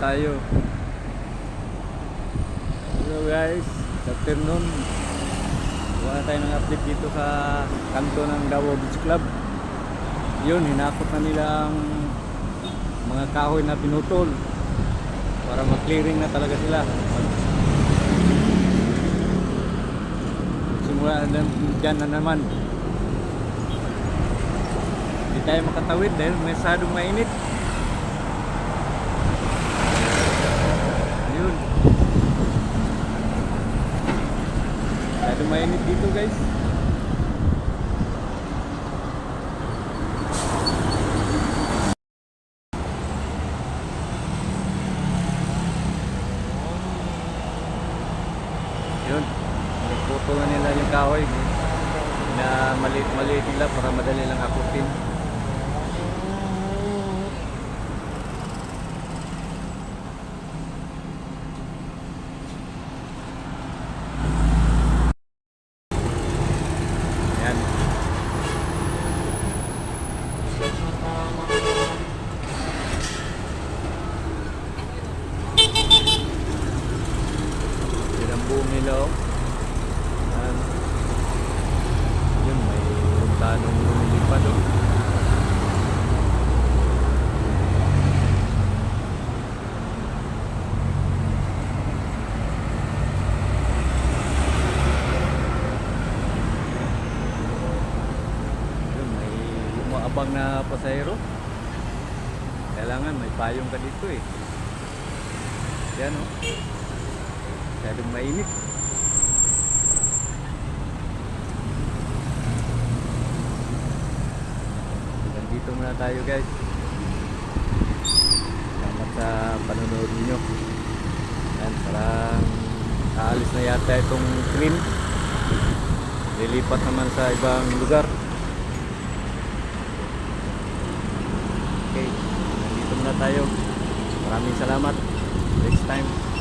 tayo. Hello guys, good afternoon. Wala tayo ng update dito sa kanto ng Davao Beach Club. Yun, hinakot na nila ang mga kahoy na pinutol para mag-clearing na talaga sila. Simula na dyan na naman. Hindi tayo makatawid dahil masyadong mainit. Yun, masyadong mainit dito guys. Yun, nagputo na nila yung kahoy na maliit-maliit nila para madali lang akutin. Yan. Yun ang buong nila oh. Yan. Yun, may tanong lumilipad oh. Yun, may umaabang na pasahero. Kailangan may payong ka dito eh. Yan oh. Masyadong mainit. Dito muna tayo guys. Salamat sa panonood ninyo. Yan, parang aalis na yata itong train. Lilipat naman sa ibang lugar. Okay, dito muna tayo. Maraming salamat. Next time.